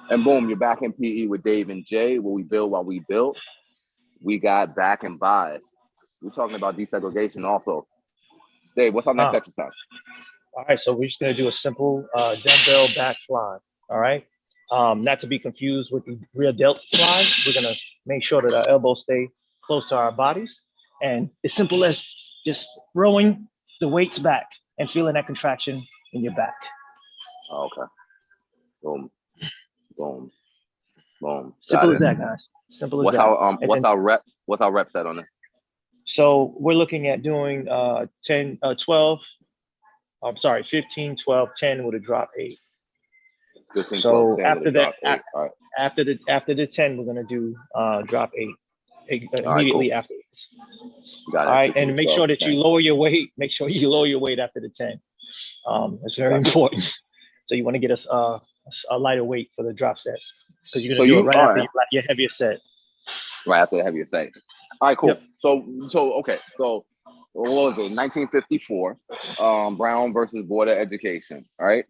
And boom, you're back in PE with Dave and Jay. What we build while we build. We got back and buys. We're talking about desegregation also. Dave, what's our next exercise? All right, so we're just gonna do a simple dumbbell back fly. All right, not to be confused with the rear delt fly. We're gonna make sure that our elbows stay close to our bodies, and as simple as just throwing the weights back and feeling that contraction in your back. Okay. Boom, boom, boom. Simple as that, guys. Simple as What's that. What's our rep set on this? So we're looking at doing 15, 12, 10 with a drop 8. 15, so 12, 10 after that, all right. after the 10, we're gonna do drop 8 immediately afterwards. Got it. All right, 15, and make 12, sure that 10. you lower your weight. Make sure you lower your weight after the 10. It's very important. So you want to get us a lighter weight for the drop set because you're gonna do it right after your heavier set. Right after the heavier set. All right, cool. Yep. So okay. So what was it? 1954. Brown versus Board of Education. All right.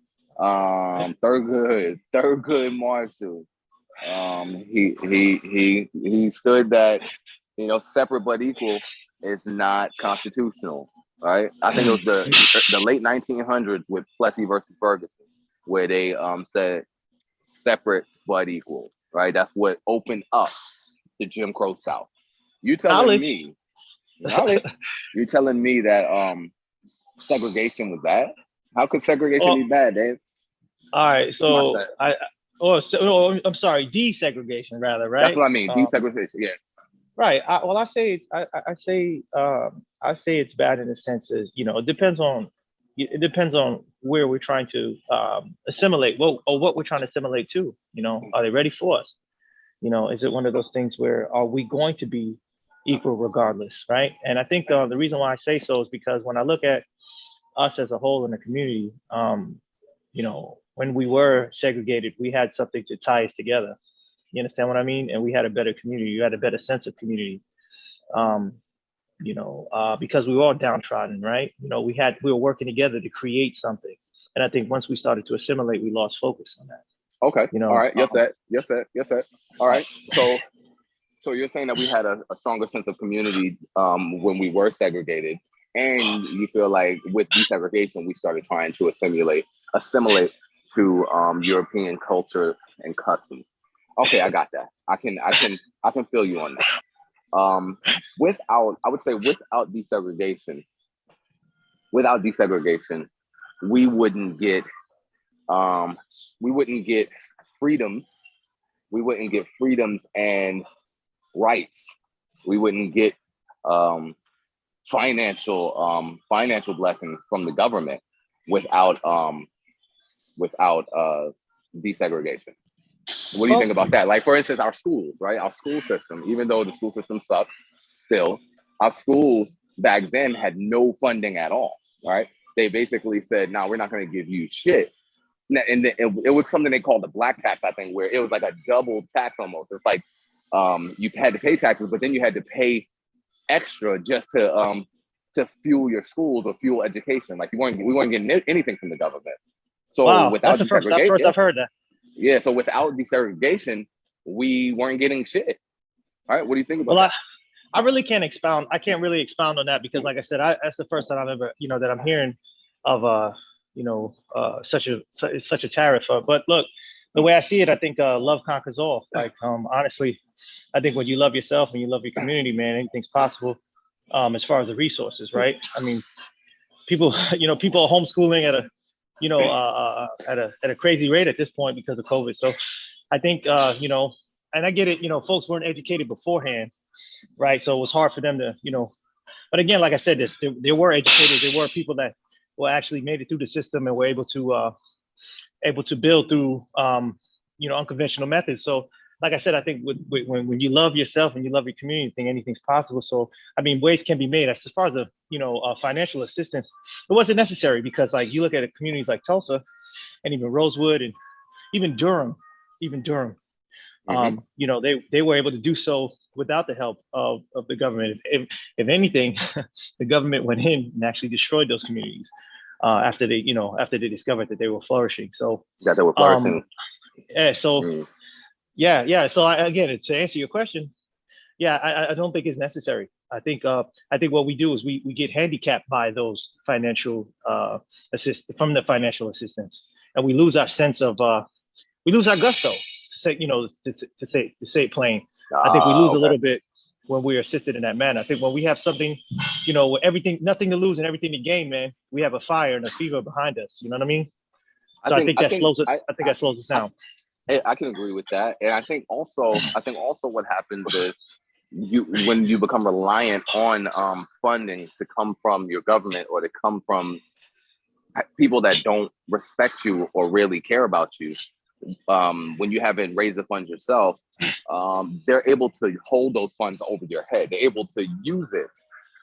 Thurgood Marshall. He stood that, separate but equal is not constitutional, right? I think it was the late 1900s with Plessy versus Ferguson, where they said separate but equal, right? That's what opened up the Jim Crow South. You telling me that segregation was bad? How could segregation be bad, Dave? All right, so I'm sorry, desegregation rather, right? That's what I mean, desegregation, yeah. Right. I say it's bad in the sense is, it depends on where we're trying to assimilate, what we're trying to assimilate to. Are they ready for us? Is it one of those things where are we going to be equal regardless, right? And I think the reason why I say so is because when I look at us as a whole in the community, when we were segregated, we had something to tie us together. You understand what I mean? And we had a better community. You had a better sense of community, because we were all downtrodden, right? We were working together to create something. And I think once we started to assimilate, we lost focus on that. Okay. All right. Yes, sir. All right. So you're saying that we had a stronger sense of community when we were segregated, and you feel like with desegregation, we started trying to assimilate to European culture and customs. Okay, I got that. I can feel you on that. Without desegregation, we wouldn't get freedoms. We wouldn't get freedoms and rights. We wouldn't get financial blessings from the government without desegregation. What do you think about that? Like, for instance, our schools, right? Our school system, even though the school system sucks still, our schools back then had no funding at all, right? They basically said, no, we're not going to give you shit. And it was something they called the black tax, I think, where it was like a double tax almost. It's like you had to pay taxes, but then you had to pay extra just to fuel your schools or fuel education. Like we weren't getting anything from the government. So without that's the first I've heard that. Yeah, so without desegregation, we weren't getting shit. All right, what do you think about that? I really can't expound. I can't really expound on that because, like I said, that's the first time I've ever, that I'm hearing of, such a tariff. But look, the way I see it, I think love conquers all. Like, honestly, I think when you love yourself and you love your community, man, anything's possible. As far as the resources, right? I mean, people are homeschooling at a crazy rate at this point because of COVID. So I think, and I get it, folks weren't educated beforehand, right? So it was hard for them to, but again, like I said, there were educators, there were people that were actually made it through the system and were able to build through, unconventional methods. So like I said, I think when you love yourself and you love your community, I think anything's possible. So, I mean, ways can be made. As far as financial assistance, it wasn't necessary because, like, you look at communities like Tulsa, and even Rosewood, and even Durham. Mm-hmm. They were able to do so without the help of the government. If anything, the government went in and actually destroyed those communities after they discovered that they were flourishing. So that they were flourishing. Yeah. So Mm. yeah. So again, to answer your question, yeah, I don't think it's necessary. I think what we do is we get handicapped by those financial assist from the financial assistance, and we lose our sense of we lose our gusto to say, to say it plain. I think we lose a Okay. little bit when we're assisted in that manner. I think when we have something, with everything, nothing to lose and everything to gain, man, we have a fire and a fever behind us. You know what I mean? I So I think think I that think slows us. I think that slows us I, down. I can agree with that, and I think also what happens is when you become reliant on funding to come from your government or to come from people that don't respect you or really care about you, when you haven't raised the funds yourself, they're able to hold those funds over your head. They're able to use it,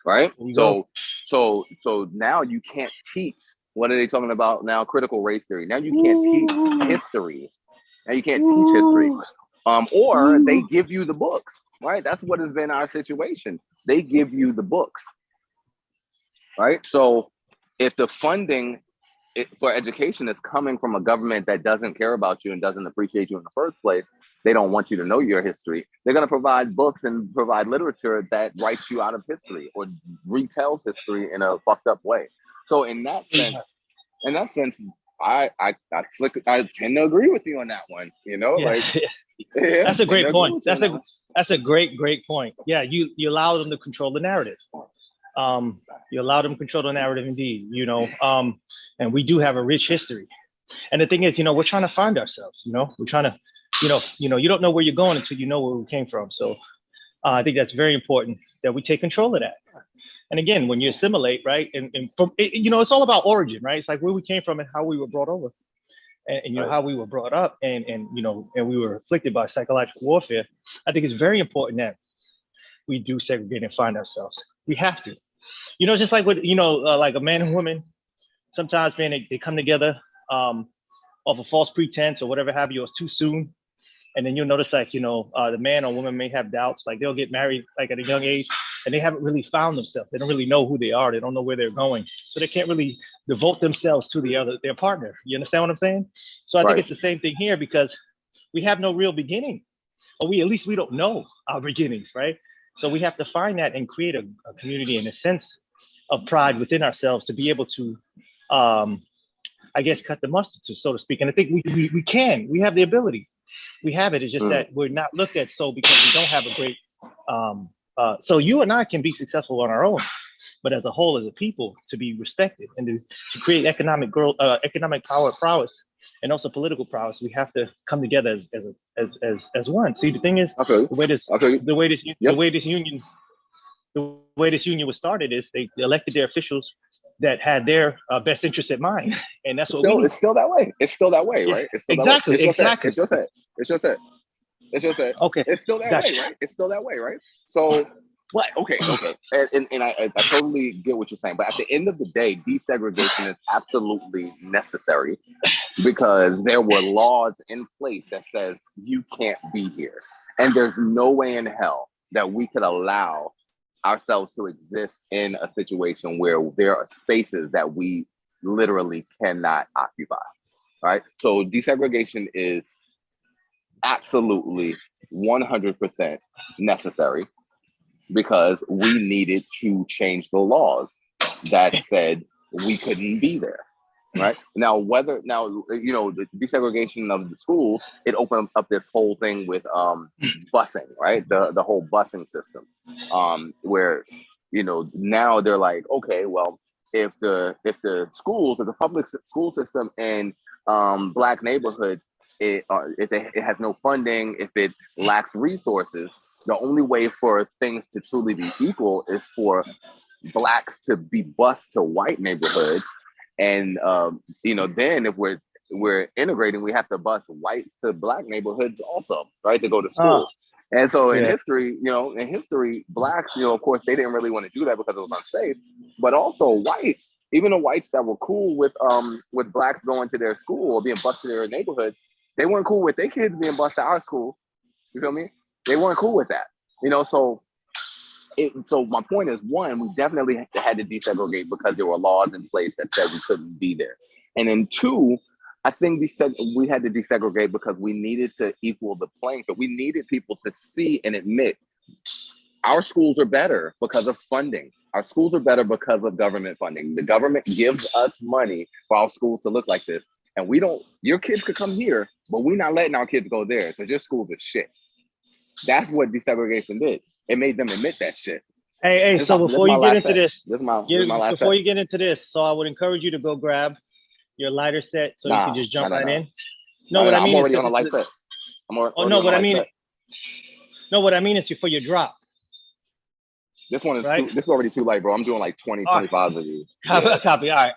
right? There you go. So now you can't teach. What are they talking about now? Critical race theory. Now you can't teach history. Now you can't teach history. Or they give you the books, right? That's what has been our situation. They give you the books, right? So if the funding for education is coming from a government that doesn't care about you and doesn't appreciate you in the first place, they don't want you to know your history. They're going to provide books and provide literature that writes you out of history or retells history in a fucked up way. So in that sense, I tend to agree with you on that one. Yeah, Yeah, that's a tend to great agree point. with you on that one. That's a great point. Yeah, you allow them to control the narrative. You allow them to control the narrative, indeed. And we do have a rich history. And the thing is, we're trying to find ourselves. We're trying to, you don't know where you're going until you know where we came from. So I think that's very important that we take control of that. And again, when you assimilate, right, and from it's all about origin, right? It's like where we came from and how we were brought over, and Right. how we were brought up, and we were afflicted by psychological warfare. I think it's very important that we do segregate and find ourselves. We have to, just like with like a man and woman. Sometimes, man, they come together off a false pretense or whatever have you. It's too soon, and then you'll notice like the man or woman may have doubts, like they'll get married like at a young age and they haven't really found themselves. They don't really know who they are. They don't know where they're going, so they can't really devote themselves to their partner. You understand what I'm saying? So I think Right. it's the same thing here, because we have no real beginning, or at least we don't know our beginnings, right? So we have to find that and create a community and a sense of pride within ourselves to be able to I guess cut the mustard, so to speak. And I think we have the ability. We have it. It's just Mm. that we're not looked at so, because we don't have a great. So you and I can be successful on our own, but as a whole, as a people, to be respected and to create economic growth, economic prowess, and also political prowess, we have to come together as one. See, the thing is, I feel you. the way this I feel you. the way this the Yep. way this union the way this union was started is they elected their officials that had their best interests in mind, and that's what we need. It's still that way. It's still that way, Yeah, right? It's still that way. exactly, exactly. It's just it. It's just it. It's just it. Okay, It's still that way, gotcha. right? It's still that way, right? So, but okay. And I totally get what you're saying. But at the end of the day, desegregation is absolutely necessary because there were laws in place that says you can't be here. And there's no way in hell that we could allow ourselves to exist in a situation where there are spaces that we literally cannot occupy, right? So desegregation is absolutely 100% necessary because we needed to change the laws that said we couldn't be there. Right now, the desegregation of the schools, it opened up this whole thing with busing, right? The whole busing system, where now they're like, okay, well, if the public school system in black neighborhoods, it has no funding, if it lacks resources, the only way for things to truly be equal is for blacks to be bused to white neighborhoods. And then if we're integrating, we have to bus whites to black neighborhoods also, right, to go to Oh, school. And so yeah. in history, blacks, of course, they didn't really want to do that because it was unsafe. But also whites, even the whites that were cool with blacks going to their school or being bused to their neighborhoods, they weren't cool with their kids being bused to our school. You feel me? They weren't cool with that. So my point is, one, we definitely had to desegregate because there were laws in place that said we couldn't be there. And then two, I think we had to desegregate because we needed to equal the playing field. We needed people to see and admit our schools are better because of funding. Our schools are better because of government funding. The government gives us money for our schools to look like this. And we don't, your kids could come here, but we're not letting our kids go there because your schools are shit. That's what desegregation did. It made them admit that shit. Hey, so before you get into this, before you get into this, so I would encourage you to go grab your lighter set so you can just jump right in. No, what I mean I'm already on a light set. What I mean is for your drop. This one is this is already too light, bro. I'm doing like 25 of these. Copy. All right.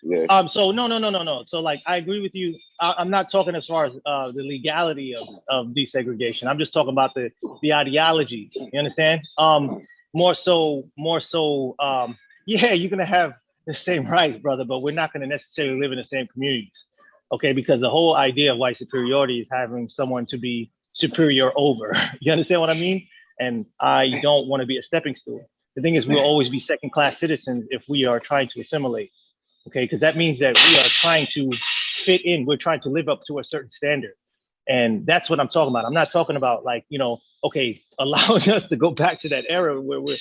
Yeah. So no. So like I agree with you. I'm not talking as far as the legality of desegregation. I'm just talking about the ideology. You understand? More so. Yeah, you're gonna have the same rights, brother, but we're not gonna necessarily live in the same communities. Okay, because the whole idea of white superiority is having someone to be superior over. You understand what I mean? And I don't want to be a stepping stool. The thing is, we'll always be second-class citizens if we are trying to assimilate, okay? Because that means that we are trying to fit in. We're trying to live up to a certain standard. And that's what I'm talking about. I'm not talking about like, okay, allowing us to go back to that era where we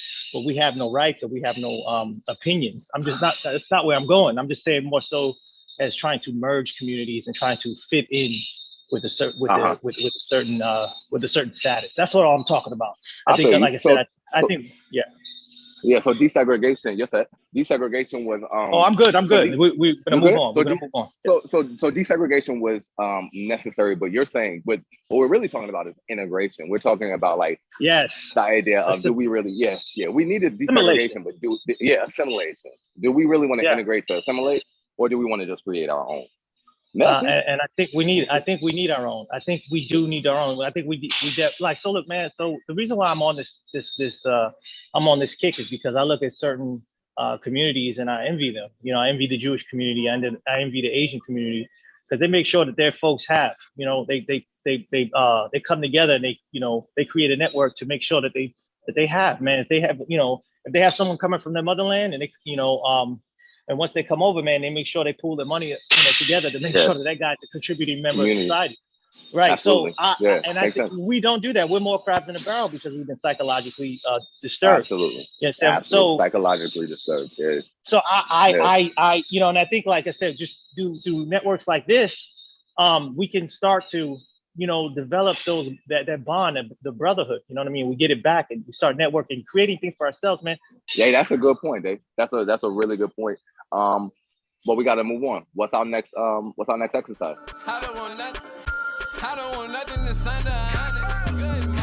have no rights or we have no opinions. That's not where I'm going. I'm just saying more so as trying to merge communities and trying to fit in with a certain status. That's what I'm talking about. I think, like I said, yeah. Yeah. So desegregation, you said desegregation was. I'm good. We're gonna move on. So desegregation was necessary, but you're saying what we're really talking about is integration. We're talking about like the idea of do we really? We needed desegregation, but assimilation. Do we really want to integrate to assimilate, or do we want to just create our own? And I think we need our own. I think we do need our own. I think so look, man. So the reason why I'm on I'm on this kick is because I look at certain communities and I envy them. I envy the Jewish community and I envy the Asian community because they make sure that their folks have. They come together and they create a network to make sure that they have, man. If they have someone coming from their motherland and and once they come over, man, they make sure they pool their money together to make sure that guy's a contributing member of society. Right. Absolutely. So I think we don't do that. We're more crabs in a barrel because we've been psychologically disturbed. Absolutely. Absolutely. So psychologically disturbed. Yeah. So I and I think, like I said, just through networks like this, we can start to, develop that bond, the brotherhood. You know what I mean? We get it back and we start networking, creating things for ourselves, man. Yeah, that's a good point, Dave. That's a really good point. But we got to move on. What's our next exercise? I don't want nothing to sign the honest.